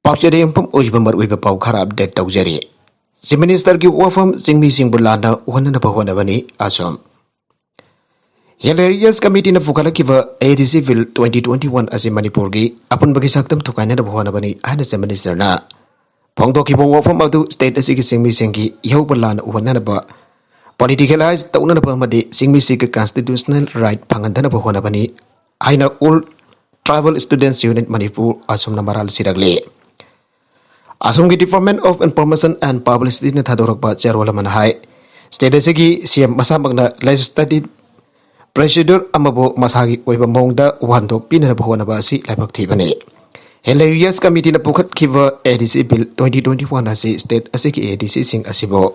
पाउचेरी इंफम उइबमर उइब पाउ खरा update तौजरी chief minister की वफम चिंगमी सिंह बुलाना वहनना बहवनबनी असम हिलेरियस कमिटी ने फुखलकिब एडीसी बिल 2021 असी मणिपुर की अपुनबगी सक्तम थुकाइना बहवनबनी आने चीफ मिनिस्टर ना फोंदोकिब वफम अदु स्टेट असी की चिंगमी सिंह की यौ बुलाना वहननब पॉलिटिकलाइज तौननब मदि चिंगमी सिंह के कॉन्स्टिट्यूशनल राइट फंगनदना बहवनबनी आइना all tribal students unit Manipur ATSUM नमराल सिरगले असम की department of information and publicity ने थादोरकबा चेरोल मन हाय स्टेट की सीएम मसामकना लेजिस्लेटिव प्रोसीड्यूर अमबो मसागी ओइबा मोंगदा वानथोक पिनब होनबा असि लाइबक थीबने हिलेरियस कमिटी ने पुखतखिब एडीसी बिल 2021 असि स्टेट असि की एडीसी सिंह असिबो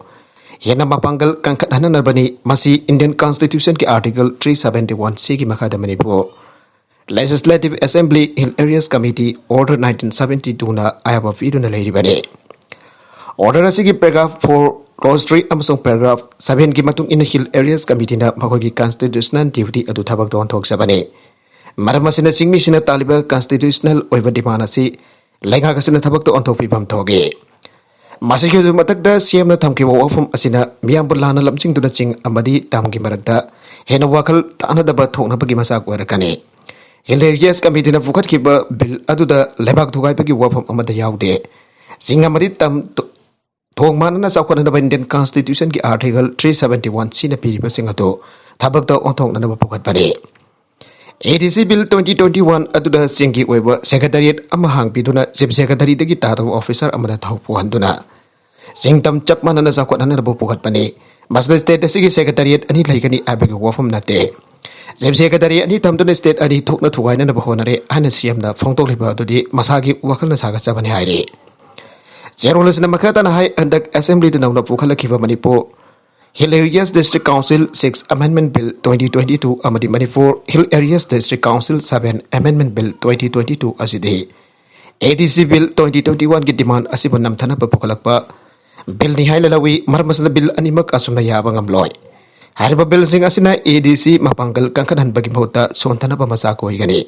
हेना मपांगल कंखतहननबनी मसी इंडियन कॉन्स्टिट्यूशन के आर्टिकल 371 सी की मखादा Manipur Legislative Assembly Hill Areas Committee Order 1972 na ayaba piduna leiribane. Order asigi paragraph 4 clause 3 amasung paragraph 7 ki matung ina Hill Areas Committee na makogi constitutional duty adu thabak don thok sabane. Maramasina singmi sina taliba constitutional oiba demand asi lenga kasina thabak to on thok pibam thoge. Masigi du matakda CM na thamki wafam asina miyam bulana lamsing duna ching amadi tamgi marakda hena wakal taana daba thokna bagi masak warakane. Hilarious committee ने फुखतखिब bill अदुदा लेबाक थुगाइबगी वफम अमदा याउदे सिंगमरी तम थोंग मानना चाखनब Indian constitution की article 371 सिना पिरिब सिंगतो थबक द ओंथोंगनब फुखतबने एडीसी बिल 2021 अदुदा सिंगी ओइब सेक्रेटरिएट अमा हांगपिदुना चीफ सेक्रेटरी दगी तादव ऑफिसर अमना थाउपु हंदुना सिंगतम चप मानना चाखनब फुखतबने मसद स्टेट सिगी सेक्रेटरिएट अनि लैगनी आबगी वफम नते चीफ सेक्रेटरी अनि तमदुन स्टेट अनि थोकना थुगाइना बहनरे आना सीएम ना फोंतोलिबा अदुदि मसागी वखलना सागचबने हाइरे चेरोलसना मखताना हाई अंदक असेंबली दनौना पुखलखिबा Manipur hill areas district council 6 amendment bill 2022 अमदि Manipur hill areas district council 7 amendment bill 2022 असिदि एडीसी बिल 2021 की डिमांड असिब नमथना पुखलकपा बिल निहाइला लवी मरमसना बिल अनिमक असुमना याबा ngamloi हरिबा बिल सिंह असिना एडीसी मपांगल कंखनहनबगी महुता सोंथनब मसाक होइगनी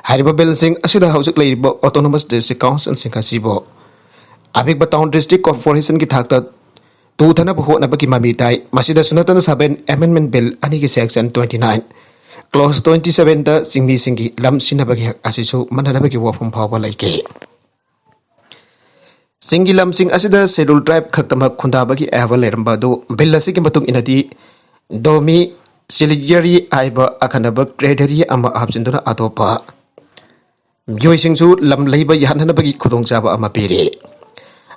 हरिबा बिल सिंह असिदा हौजिक लेरिबो ऑटोनोमस डिस्ट्रिक्ट काउंसिल सिंह असिबो अबिक टाउन डिस्ट्रिक्ट कॉर्पोरेशन की थाकता तुथनब होनबगी ममिताई मसिदा सुनतन 7 अमेंडमेंट बिल अनि की सेक्शन 29 क्लॉज 27 द सिंगमी सिंगी लम सिनबगी असिसु मननबगी वफम फावबा लाइके सिंगी लम सिंह असिदा शेड्यूल ट्राइब खक्तम खुंदाबगी एवल लेरंबादो बिल असिगी मतुंग इनदी डोमी सिलिगरी आइब अखनब क्रेडरी अमा हापसिंदुना अतोपा म्योइसिंगसु लम लैब याहननबगी खुदोंचाबा अमा पीरे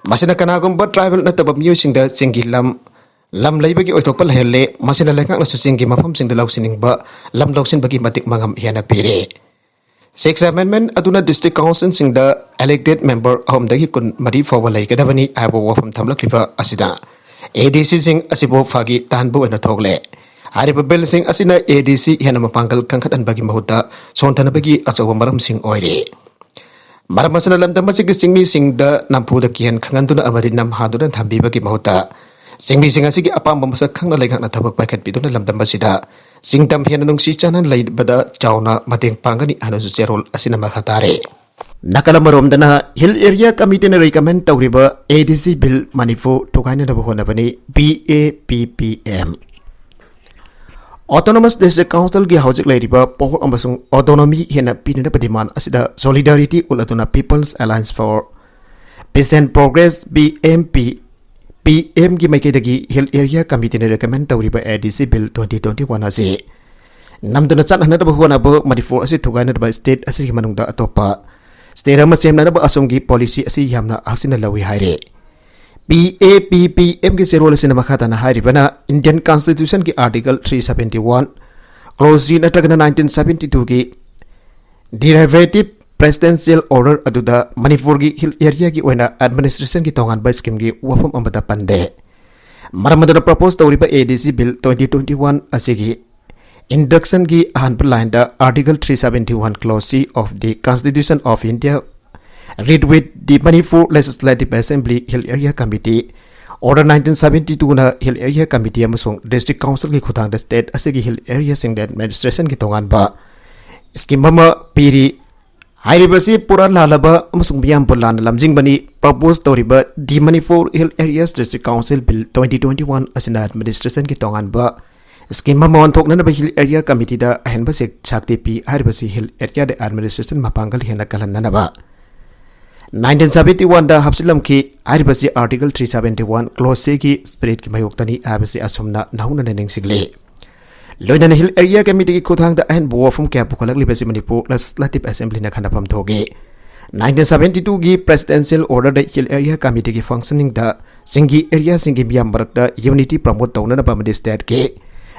मसिना कनागुंबा ट्राइबल नतब म्योइसिंगदा सिंगी लम लैबगी ओइथोकपा लहले मसिना लेखांगसु सिंगी मफमसिंगदा लौसिनिंगबा लम लौसिनबगी मतिक मंगम हेना पीरे 6 अमेंडमेंट अदुना डिस्ट्रिक्ट काउंसिल सिंगदा इलेक्टेड मेंबर अहमदगी कुन मरी फावबा लैगदबनी आइबो वफम थमलखिबा असिदा एडीसी सिंह असिबो फागी तानबो न थोगले हरिबा बिल सिंह असिना एडीसी हेना मपांगल कंखदनबगी महुता सोंथनबगी अचौब मरम सिंह ओइरे मरमसना लमदमसिगी सिंगमी सिंगदा नमपुदा कियन खंगंदुना अमदि नम हादुना थंबीबगी महुता सिंगमी सिंह असिगी अपाम मसक खंगना लेखना थबक पाइखतपिदुना लमदमसिदा सिंगतम हेना नुंगसी चानन लैबदा चावना मतेंग पांगनी अनसु चेरोल असिना मखतारे नकलमरोमदना हिल एरिया कमिटी ने रिकमेंड तौरिबा एडीसी बिल मणिपुर थुगाइनब होनबनी BAPPM ऑटोनोमस डिस्ट्रिक्ट काउंसिल की हौजिक लेरिबा पावर अमसुंग ऑटोनोमी हेना पिननब डिमांड असिदा सॉलिडारिटी उलदुना people's alliance for peace and progress BMP की मैकेदगी हिल एरिया कमिटी ने रिकमेंड तौरिबा एडीसी बिल 2021 असे नमदुना चानहनब होनब मणिपुर असे थुगाइनब स्टेट असे मनुंगदा अतोपा स्टेट अमा सेमनब असोमगी पॉलिसी असी यामना हक्सिना लवी हाइरे BAPPM की चेरोल सिना मखाताना हाइरिबना इंडियन कॉन्स्टिट्यूशन की आर्टिकल 371 क्लोज 3 नटगना 1972 की डेरिवेटिव प्रेसिडेंशियल ऑर्डर अदुदा मणिपुर की हिल एरिया की ओइना एडमिनिस्ट्रेशन की तोंगानबा स्कीम की वफम अमदा पंदे मरमदना प्रपोज तौरिबा एडीसी बिल 2021 असिगी इंडक्शन की अहनप line article 371 clause C of the Constitution of India read with the Manipur Legislative Assembly Hill Area Committee Order 1972 na Hill Area Committee amasung District Council ki khutang da state asigi Hill Area sing administration ki tongan ba scheme ma piri हाइरिबसी पुरा लालबा अमसुंग मियाम पुलान लमजिंगबनी propose तौरिबा the Manipur hill areas district council bill 2021 असिना administration की तोंगानबा स्कीम मौन थोकनबा हिल एरिया कमिटी दा अहनबा से छाक्ति पी हाइरिबसी हिल एरिया दे एडमिनिस्ट्रेशन मपांगल हेना कलननबा 1971 दा हब्सिलम की हाइरिबसी आर्टिकल 371 क्लोज से की स्पिरिट की मयोक्तनी आबसी असुमना नहुना नेंगसिगले लोइना हिल एरिया कमिटी की खुथांग दा अहन बोफम क्या पुखलक मणिपुर लेजिस्लेटिव असेंबली ना खनफम थोगे 1972 की प्रेसिडेंशियल ऑर्डर दा हिल एरिया कमिटी की फंक्शनिंग दा सिंगी एरिया सिंगी मियाम मरकता यूनिटी प्रमोट तौना बमदि स्टेट के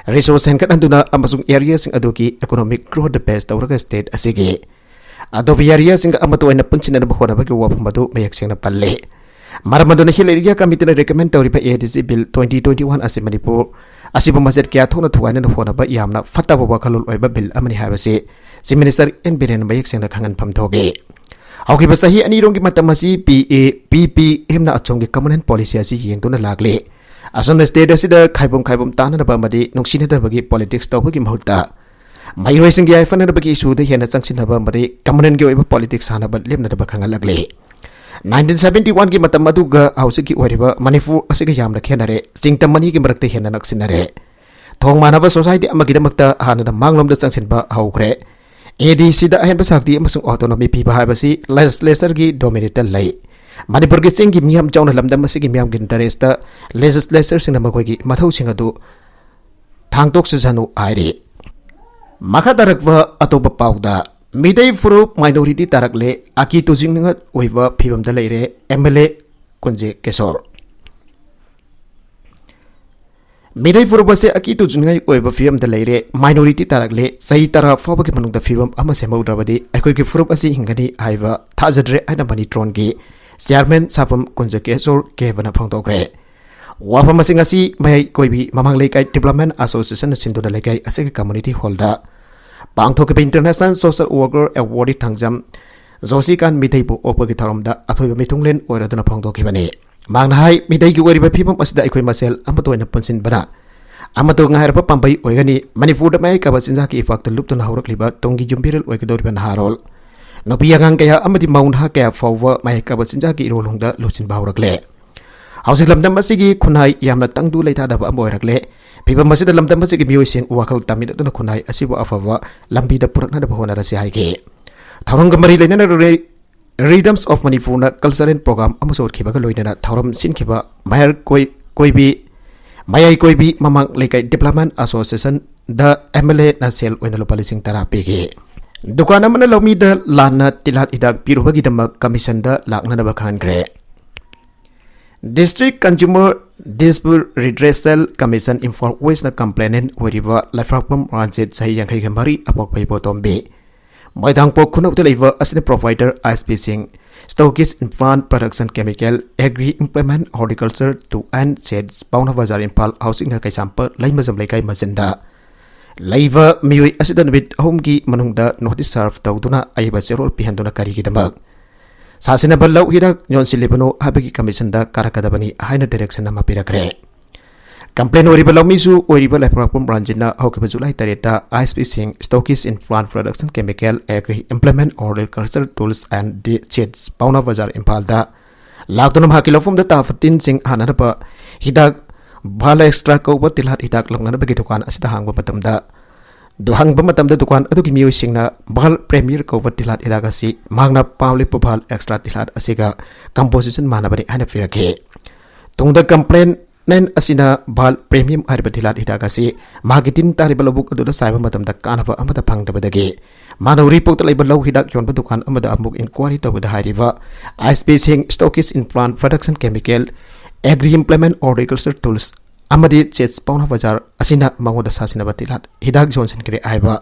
रिसोर्स हेनकट अंदुना अमसुंग एरिया सिंग अदु की इकोनॉमिक ग्रोथ बेस तौरगा स्टेट असिगे अदोबि एरिया सिंग अमतोइना पुंचिना बखोनबा की वफम मदु मयक सेंगना पल्ले मरमदुना हिल एरिया कमिटी ना रेकमेंड तौरिबा एडीसी बिल 2021 असे मणिपुर असिबो मजेट क्या थोना थुवाना होनबा यामना फत्ताबा वखलोल ओइबा bill अमनि हाबसे chief minister N villain मयक सेंगना खंगन फमथोगे हौकिबा सही अनिरोंगी मतमसी पीए पीपी एमना अचोंगी कमन पॉलिसी असि येंगतुना लागले असम स्टेट असिदा खाइबम ताननबा मदि नुंसिनदबगी पॉलिटिक्स तौबगी महूता माइरोइसिंगी आइफननबगी इशूदा हेना चंगसिनबा मदि कमननगी ओइबा पॉलिटिक्स हानबा लेमनदबा खंगलगले 1971 की मतम अदुगा हाउसिकी ओरिबा मणिपुर असिगा यामना खेनरे सिंगतमनी की मरक्ते हेना नक्सिनरे थोंग मानबा सोसाइटी अमगिदमक्ता हानना मांगलोमदा चंगसिनबा हौग्रे एडीसी दा अहनबा साक्ति अमसुंग ऑटोनॉमी पीबा हाबसी लेजिस्लेचर की डोमिनेटर लई मणिपुर की चिंग की मियाम चौना लमदम असिगी मियाम की इंटरेस्ट लेजिस्लेचर सिंग मखोगी मथौ सिंग अदु थांगतोक सजनु आइरे मखा दरकवा अतोप पाउदा मिदै फुरुप माइनॉरिटी तारकले आकी तुजिंगनगत ओइबा फिबमदा लेरे एमएलए कुंजे केशोर मिदै फुरुप से आकी तुजिंगै ओइबा फिबमदा लेरे माइनॉरिटी तारकले सही तरह फाबा के मनुंगदा फिबम अमा सेमौद्रबदी अखोय के फुरुप असि हिंगनी आइबा थाजद्रे आइना मनीट्रोन की चेयरमैन सापम कुंजे केशोर केबना फंगतोग्रे वाफम मसिंग असि मय कोइबी ममांग लेकाय डेवलपमेंट एसोसिएशन सिंदुना लेकाय असे कम्युनिटी हॉलदा पांगथोक international social worker award Thangjam Joshi कान मिथैबु ओपगी थरमदा अथोइबा मिथुंगलेन ओइरदुना फंगदोखिबने मांगनाहाय मिथैगी ओइरिबा फिबम असिदा अखोइ मसेल अमतोइना पुनसिनबना अमतो ngairpa pambai oigani manipur da mai ka bachinja ki ifak luptuna haurakliba tongi jumbiral oigdorba naharol nopi yangang kaya amadi maunha kaya fawwa mai ka bachinja ki rolungda luchin baurakle hausi lamdam asigi khunai yamna tangdu leitha da ba moirakle फिबम मसिदा लमदम मसिगी मियोइसिंग वाखल तामिदना खुनाई असिबो अफवा लंबीदा पुरकना the होना रसे हाइके थौरंग मरी लेना rhythms of Manipur ना cultural programme अमसोर खिबा लोइना थौरम सिनखिबा Mayar कोइबी ममांग लेकाय development association the MLA ना cell ओइना लोपालिसिंग तरा Paige दुकान अमना लौमी the लाना तिलात इदाक पिरुबगी दमक कमीशन द लाकना ब खानग्रे District Consumer Dispute Redressal Commission Inform West na complainant weriba Lifrapam Ranjit Sahi yang kai mari apok pai botombe Moidang pok kunok te leiva asina provider ISP Singh Stockist Infant Production Chemical Agri Implement Horticulture to and Sheds Pauna Bazar Impal Housing na kai sample lai mazam lai kai mazenda Leiva miwi asida bit home ki manungda notice serve tawduna aiba serol pihanduna kari ki damak सासिना बल्लौ हिदाक योनसि लेबनो हाबगी commission दा काराकदबनी हाइना direction नमा पिरकरे कंप्लेन ओरिबा लौमीसु ओरिबा लाइफ्रापम ब्रांचिना हौकेबा जुलाई तरेता ISP Singh stockist in plant production chemical agri implement horticulture tools and दी चेट्स पाउना बाजार इंफाल दा लाक्तोनम हाकि लौफम दा ताफतिन सिंह हानरबा हिदाक भाला एक्स्ट्रा कोबा तिलहात हिदाक लंगनबगी दुकान असिदा हांगबा मतमदा दुहांगबा मतमदा दुकान अदुगी मियोइसिंगना बहल प्रीमियर कोबा तिलहात हिदागसी मांगना पावले पभाल एक्स्ट्रा तिलहात असिगा कंपोजिशन मानबनी आना फिरके तुंगदा कंप्लेन नैन असिना बहल प्रीमियम आरिबा तिलहात हिदागसी मागितिन तारिबा लबुक अदुदा साइबा मतमदा कानबा अमदा फंगदबदगे मानव रिपोर्ट लाइबा लौ हिदाक योनबा दुकान अमदा अमुक इंक्वायरी तबदा हारिबा ISP Singh stockist in plant production chemical agri implement horticulture tools अमदी चेट्स पाउना बाजार असिना मंगोदा सासिना बतिलात हिदाक जॉनसन करे आइबा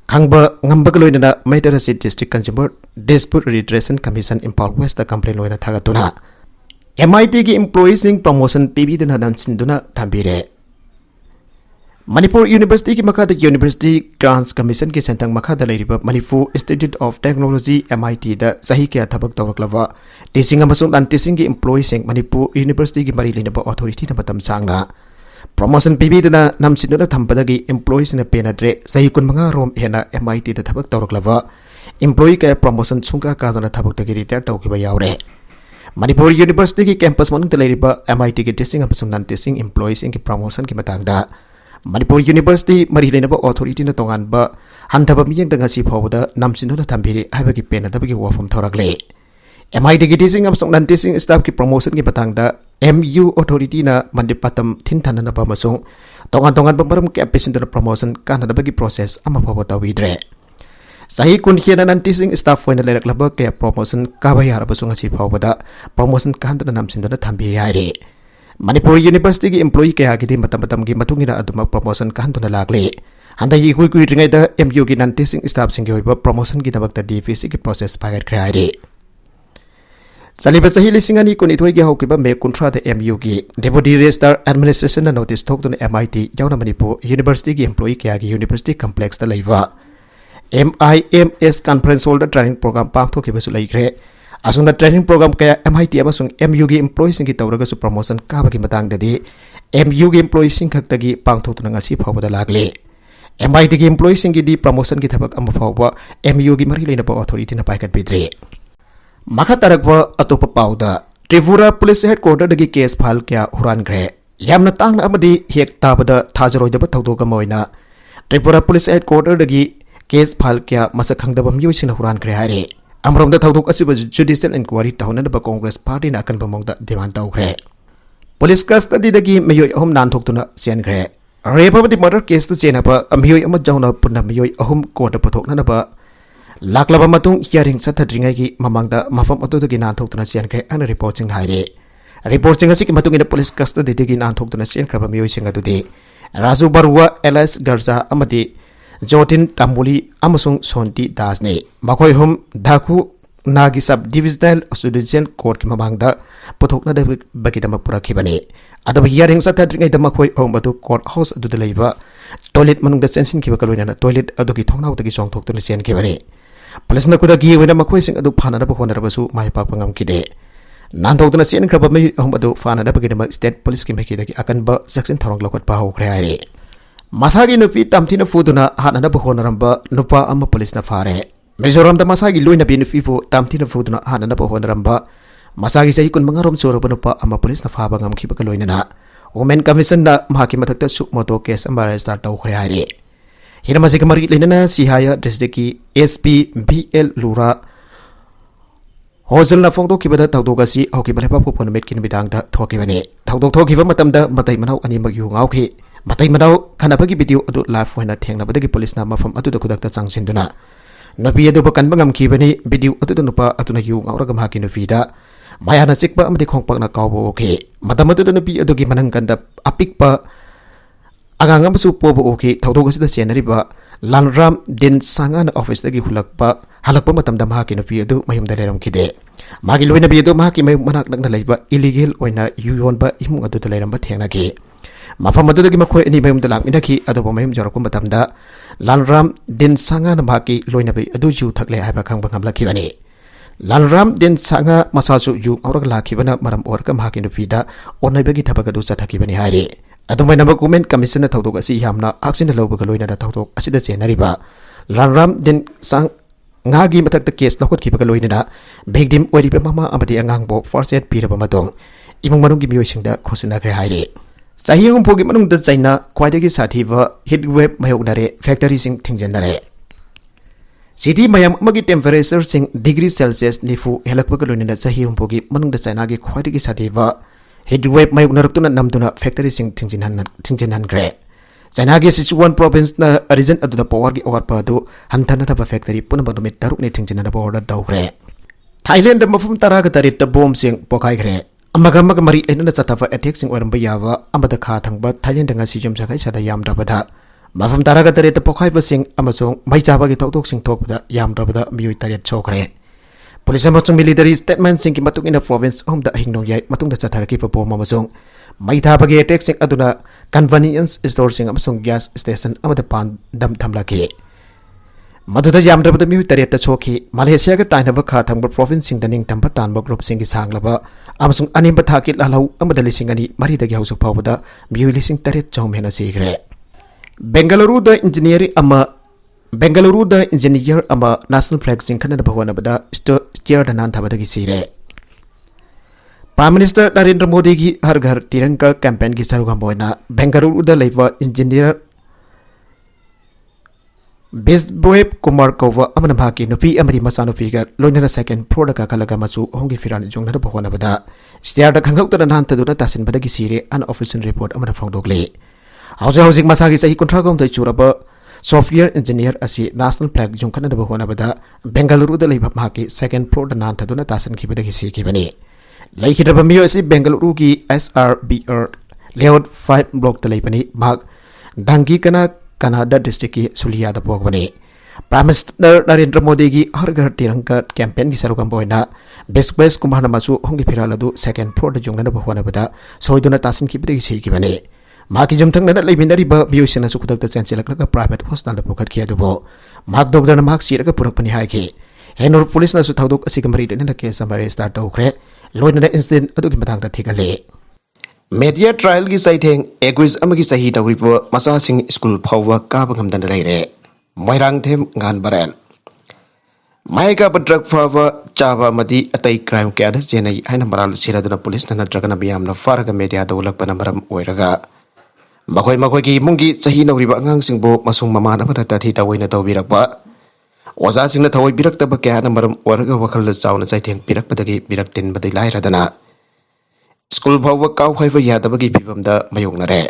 खंगबा ngambag loina Maitara City District Consumer Dispute Redressal Commission Impal West da complaint loina thagatuna MIT ki employees sing promotion PB dana namsinduna thambire Manipur University की मखा University Grants Commission की सेंटंग मखा लेरिबा Manipur Institute of Technology MIT दा सही के थबक तौरकलवा teaching अमसुंग none teaching की employee सिंग Manipur University की मरी लेनबा अथॉरिटी न मतम सांगना प्रमोशन पीबी दना नमसिनदा थंपदगी एम्प्लॉईज न पेनद्रे सही कुन मंगा रोम हेना MIT दा थबक तौरकलवा employee kaya promotion sungka kadana thabak tagi retire tawkiba yaure Manipur University ki campus manung teleriba MIT ki testing apasung non testing employees in ki promotion ki matangda Manipur University mari lenaba authority na tongan ba hantaba miyang tanga si phawda namsin na thambiri haiba ki pena dabagi wafam thoragle MIT ki testing apasung non testing staff ki promotion ki matangda MU authority na mandipatam thinthana na ba masung tongan pamaram ki application na promotion kana dabagi process ama phawba tawidre Sahi kun hiana nan teaching staff wena lerak laba kaya promotion kabaya arabasung asi phawbada promotion kahantana namsindana thambi yaire Manipur University ki employee kaya gidi matam gi matungina aduma promotion kahantuna lagle handa yi kui ringai da MU ki nan teaching staff singi hoiba promotion ki dabakta DVC ki process pagat kreaire Saliba sahi lisingani kun ithoi gi haukiba me kuntra da MU ki deputy registrar administration na notice thokduna MIT jauna Manipur University ki employee kaya gi university complex da leiwa MIMS Conference Holder Training Program Pangthok Kibasu Laikre Asungna Training Program kaya MIT amasung MUG employees ki tawraga su promotion kabagi matang dadi MUG employees khaktagi pangthok tunanga si phawbada lagle MIT ki employees ki di promotion ki thabak ama phawba MUG mari leina pa authority na paikat bidre makha tarakwa atopa pauda Tripura Police Headquarters dagi case file kya huran gre yamna tangna amadi hek tabada thajroi daba thawdoga moina Tripura Police Headquarters dagi case file kya masak khangdaba miyosina huran kre hare amrom da thawdok asiba judicial inquiry tahuna ba Congress party na kan bamongda demand tawkre police custody dagi miyoi ahum nan thoktuna sian kre rape of the murder case ta chena ba miyoi ama jauna punna miyoi ahum court pathokna ba laklaba matung hearing sathadringai gi mamangda mafam atu dagi nan thoktuna sian kre an reporting haire reporting asik matung ina police custody dagi nan thoktuna sian kra ba miyoi singa dudi Raju Barua LS Garza amadi Jotin Tambuli amasung Sonti Dasne makhoi hum Dhaku Nagi Sub Divisional Judicial Court ki mamangda puthokna da bagidama purakhibani adaba hearing sathadringai da makhoi hum adu court house adu leiba toilet manung da sensin ki bakaloina toilet adu ki thongna utagi song thoktuna sen kibani police na kuda gi wena makhoi sing adu phana da bahona rabasu mai pak pangam kide nan thoktuna sen kraba mai hum adu phana da bagidama state police ki meki da ki akan ba section thorong lokot pa ho khre ai Masagi nupi tamtina fuduna hana na bahonaramba nupa ama police na fare Mizoram da masagi loina benefifu tamtina fuduna hana na bahonaramba masagi sa ikun mangarom soro nupa ama police na faba ngam khiba kaloina na Women Commission na mahaki matakta sukmoto case amara start taw khre hari hina masigi mari lenana sihaya district ki SP BL Lura Hozal na phongdo kibada tawdoga si hoki balepa ko ponomet kin bidang da thokibani tawdok thokiba matamda matai manau ani magyu ngauki Matai manau kanabagi video adu live hoina thengna badagi police na mafam adu da kudakta changsinduna nabi adu bakan bangam kibani video adu da nupa atuna yu ngauraga mahaki no vida mayana sikpa amadi khongpak na kawbo okay madam adu da nabi adu gi manang kanda apikpa agangam su pobo okay thawdoga sida senariba Lanram din sangan office dagi hulakpa halakpa matam da mahaki no adu mayum da leram kide magi loina bi adu mahaki may manak nagna leiba illegal oina yuyon ba imung adu da leram ba thengna ki Mafam adu dagi makhoi ani mayum dalam indaki adu mayum jarakum batamda Lanram din sanga na baki loina bi adu ju thakle haiba khang bangam lakhibani Lanram din sanga masasu ju aurag lakhibana maram orka mahaki nu vida onai bagi thabak adu chathakibani haire adu mai number comment commission na thawdok asi yamna action lawba loina da thawdok asida chenariba Lanram din sang ngagi matakta case lokot khiba loina da victim oriba mama amadi angang bo first aid piraba matong imung manung gi miyosingda khosina kre haire Sahi humpogi manung da China khwaidagi sathiba heat wave mayognare factory sing thingjanare City mayam magi temperature sing degree Celsius nifu helakpa kalonina sahi humpogi manung da China gi khwaidagi sathiba heat wave mayognartuna namduna factory sing thingjanhan gre China gi Sichuan province na region adu da power gi awatpa adu hantana da factory punaba numit taruk ne thingjanana ba order dawgre Thailand da mafum taraga tarit da bomb sing pokai gre Amaga mari enana chatafa attack sing oram bayawa amada kha thangba Thailand nga sijum sakai sada yam rabada mafam taraga tare ta pokhai ba sing amasong mai chaba gi tok sing thokda yam rabada miyoi taret chokre police amasong military statement sing ki matung ina province hom da hingnong yai matung da chathar ki papo amasong mai tha ba gi attack sing aduna convenience store sing amasong gas station amada pan dam thamla ki Maduda yamdrabada miyoi taret ta chokhi Malaysia ga tainaba kha thangba province sing daning tamba tanba group sing gi sanglaba amasung animba thakit lalau amada lising ani mari dagi hausu pawda miyoi lising taret chom hena sigre Bengaluru da engineering ama Bengaluru da engineer ama national flag singkhana da bhawana bada steer da nan thabada gi sire. Prime Minister Narendra Modi ki har ghar tiranga campaign ki sarugam boina Bengaluru da leiwa engineer Bisboeb Kumar Kova amana bhaki nupi amari masano figure loina second product kalaga machu hongi firan jungna da bhawana bada steer da khangau da nan taduna tasin bada gi sire an official report amana phongdokle. Hauja masa gi sahi kontra gom dai churaba software engineer asi national flag jungkana da bhawana bada Bengaluru da leiba bhaki second pro da nan taduna tasin ki bada gi si ki bani. Like it miyo asi Bengaluru ki SRBR layout 5 block da leibani bhag dangi kana Canada district ki Sulia da bog bani. Prime Minister Narendra Modi ki har ghar tiranga campaign ki sarugam boina best kumhana masu hongi firaladu second pro da jungna da bhawana bada soiduna tasin ki bada gi si ki bani. Maki jumthang na leibinari ba biusina su kudak ta chancelak laga private hospital da pokat kiya dubo mak doctor na mak siraga purak pani hai ki henor police na su thaudok asigamari de na case amare start tawkre loina na incident adu ki matang ta thigale media trial ki saitheng equis amagi sahi tawribo masa sing school phawa ka bangam dan leire moirang them ngan baran Maika drug fawa chava madi atai crime kya da jenai haina maral siraduna police na dragana biyam na faraga media da ulak panamaram oiraga Makoi ki mungi sahi nauriba angang singbo masung mamana pada tati tawai na tau birak ba. Waza sing na tawai birak taba kaya na maram waraga wakal na saw na say tiyang birak padagi birak tin baday lai radana. School bawa kau haiva yada bagi pibam da mayong na re.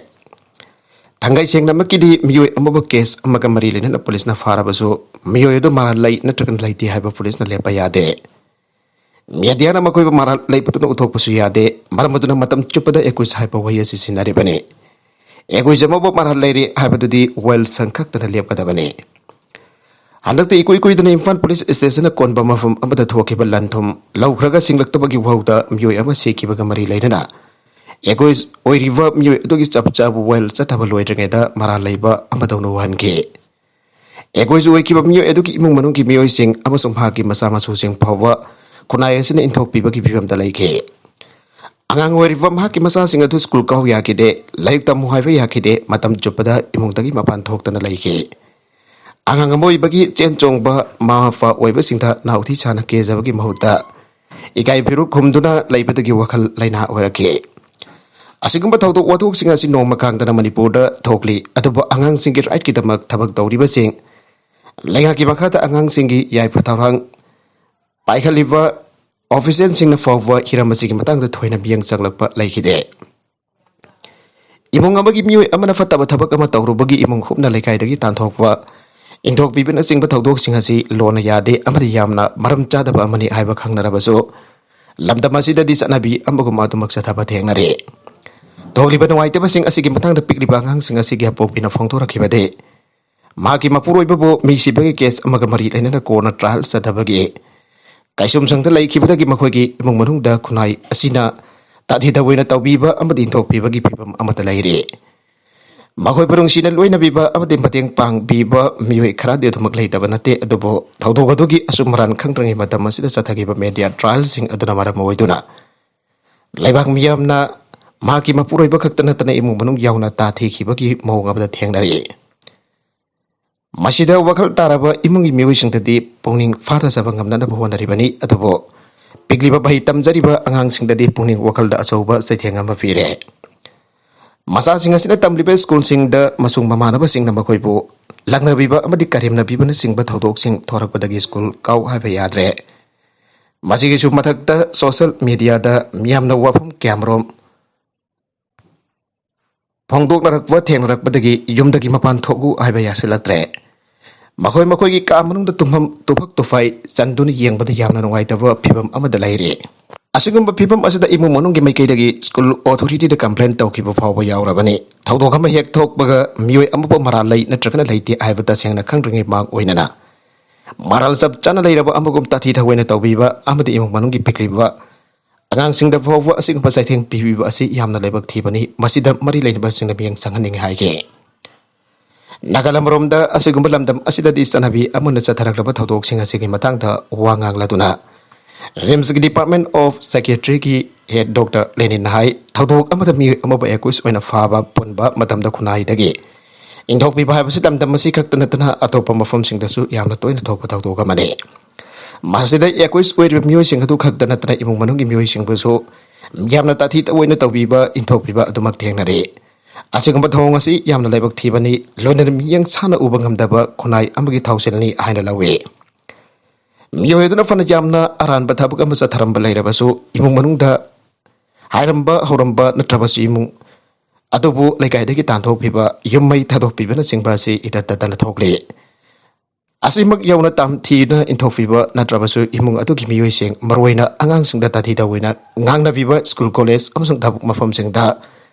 Tanggay siyang na makidi miyoy amaba kes amaga marilin na polis na fara baso miyoy do maralay na trakan lay ti haiva polis na lepa yade. Media na makoi ba maralay pato na utok paso yade maramado na matam chupada ekus haiva waya si sinari bane. Egoy jamabo marhal lairi habadudi well sankak tana liap kadabane. Handak te ikui dana Imphal police station na kon ba mafam amada thoki ba lanthom laukhraga singlak tabagi wauda myoy ama seki baga mari laidana. Egoy oi river myoy dogi chapcha well chataba loidrenge da marhal laiba amada no hanke. Egoy oi ki ba myoy edogi imung manung ki myoy sing amasung hagi masa masu sing pawa kunaya sina inthok pi bagi bibam dalai Angang weriva mahaki masa singa tu school kau yakide laik tamu haiva yakide matam chupada imung tagi mapan thok tana laike angang amoi bagi chencong ba mafa oiba singtha nauthi chana ke jabagi mahuta ikai biru khumduna laibadagi wakal laina orake asigumba thawdo wathok singa si nong makang tana Manipur da thokli aduba angang singi right ki tamak thabak tawriba sing lainga ki bakhata angang singi yai phathawrang paikhaliba Official sing na fawa hiramasi ki matang da thoina biyang changlakpa laikide. Imong amagi miyoy amana fataba thabak ama tawrubagi imong khupna laikai dagi tanthokwa inthok bibin asing ba thawdok sing hasi lona yade amari yamna maram chadaba amani haiba khangnarabaso lamdamasi da disanabi ambagu matumak sathaba thengnare. Thogliba nawaite basing asigi matang da pikliba ngang sing asigi hapopina phongthora khibade. Maki mapuroi babo misi bagi case amaga mari lainana corner trial sadhabagi Kaisum sang talai ki badagi makhoi imong manung da kunai asina tadi da wena tawbiba amadi intok bibagi bibam amata laire makhoi parung sina loina biba amadi pateng pang biba mioi khara de thumak lai tabanate adobo thawdo gadogi asumran khangtrangi matam asida sathagi ba media trial sing aduna maram moiduna laibak miyam na maki mapuroi ba khaktana tana imong manung yauna ta theki bagi mawng amada thengnari Masida wakal taraba imungi miwi singtadi pungning fata sa bangamna na buwan naribani atabo pigliba bahi tamjariba angang singtadi pungning wakal da asoba sa tiyanga mapire. Masa singa sina tamliba school sing da masung mamana ba sing na makoy po lagna biba amadi karim na biba na sing ba thawdok sing thorak badagi school kau haiba yadre. Masigi sumatak da social media da miyam na wapam kamrom Pongdok narakwa thengnarak badagi yumdagi mapan thogu haiba yasilatre. Makhoi ki kamanung da tumham tubhak tufai chanduni yeng bada yamna nungai taba phibam amada laire. Asigumba phibam asida imu manung gi maikei dagi school authority da complaint tawkiba phawba yaurabani. Thawdok ama hek thok baga miyoi amapa maral lai natrakana laiti haiba ta sengna khangringi mang oinana. Maral sab chana lairaba amagum tathi thawena tawbiba amadi imu manung gi pikliba Angang sing da phawa asing pasai theng pibiba asi yamna laibak thibani masida mari lainaba sing na biyang sanghaning haike Nagalam romda asigumba lamdam asida di sanabi amuna chatharaklaba thawdok sing asigi matangda wangang laduna RIMS Department of Psychiatry ki head Dr. Lenin Hai thawdok amada mi amaba ekus oina faba punba matamda kunai dagi ꯏꯟꯊꯣꯛꯄꯤꯕ ꯍꯥꯏꯕꯁꯤ ꯂꯝꯗꯝ ꯑꯁꯤ ꯈꯛꯇ ꯅꯠꯇꯅ ꯑꯇꯣꯞꯄ ꯃꯐꯝꯁꯤꯡꯗꯁꯨ ꯌꯥꯝꯅ ꯇꯣꯏꯅ ꯊꯣꯛꯄ ꯊꯧꯗꯣꯛ ꯑꯃꯅꯤ꯫ ꯃꯁꯤꯗ ꯑꯦꯀ꯭ꯋꯤꯁ ꯑꯣꯏꯔꯤꯕ ꯃꯤꯑꯣꯏꯁꯤꯡ ꯑꯗꯨ ꯈꯛꯇ ꯅꯠꯇꯅ ꯏꯃꯨꯡ ꯃꯅꯨꯡꯒꯤ ꯃꯤꯑꯣꯏꯁꯤꯡꯕꯨꯁꯨ ꯌꯥꯝꯅ ꯇꯥꯊꯤ ꯇꯑꯣꯏꯅ ꯇꯧꯕꯤꯕ ꯏꯟꯊꯣꯛꯄꯤꯕ ꯑꯗꯨꯃꯛ ꯊꯦꯡꯅꯔꯤ꯫ ꯑꯁꯤꯒꯨꯝꯕ ꯊꯧꯑꯣꯡ ꯑꯁꯤ ꯌꯥꯝꯅ ꯂꯥꯏꯕꯛ ꯊꯤꯕꯅꯤ, ꯂꯣꯏꯅꯅ ꯃꯤꯠꯌꯦꯡ ꯁꯥꯡꯅ ꯎꯕ ꯉꯝꯗꯕ ꯈꯨꯟꯅꯥꯏ ꯑꯃꯒꯤ ꯊꯧꯁꯤꯜꯅꯤ ꯍꯥꯏꯅ ꯂꯧꯏ꯫ ꯃꯤꯑꯣꯏ ꯑꯗꯨꯅ ꯐꯅ ꯌꯥꯝꯅ ꯑꯔꯥꯟꯕ ꯊꯕꯛ ꯑꯃ ꯆꯠꯊꯔꯝꯕ ꯂꯩꯔꯕꯁꯨ ꯏꯃꯨꯡ ꯃꯅꯨꯡꯗ ꯍꯥꯏꯔꯝꯕ ꯍꯧꯔꯝꯕ ꯅꯠꯇ꯭ꯔꯕꯁꯨ ꯏꯃꯨꯡ ꯑꯗꯨꯕꯨ ꯂꯩꯀꯥꯏꯗꯒꯤ ꯇꯥꯟꯊꯣꯛꯄꯤꯕ, ꯌꯨꯝ ꯃꯩ ꯊꯥꯗꯣꯛꯄꯤꯕꯅꯆꯤꯡꯕ ꯑꯁꯤ ꯏꯇꯠ ꯇꯠꯇꯅ ꯊꯣꯛꯂꯤ꯫ ꯑꯁꯤꯃꯛ ꯌꯧꯅ ꯇꯝꯊꯤꯅ ꯏꯟꯊꯣꯛꯄꯤꯕ ꯅꯠꯇ꯭ꯔꯕꯁꯨ ꯏꯃꯨꯡ ꯑꯗꯨꯒꯤ ꯃꯤꯑꯣꯏꯁꯤꯡ, ꯃꯔꯨꯑꯣꯏꯅ ꯑꯉꯥꯡꯁꯤꯡꯗ ꯇꯥꯊꯤ ꯇꯥꯑꯣꯏꯅ ꯉꯥꯡꯅꯕꯤꯕ ꯁ꯭ꯀꯨꯜ, ꯀꯣꯂꯦꯖ ꯑꯃꯁꯨꯡ ꯊꯕꯛ ꯃꯐꯝꯁꯤꯡꯗ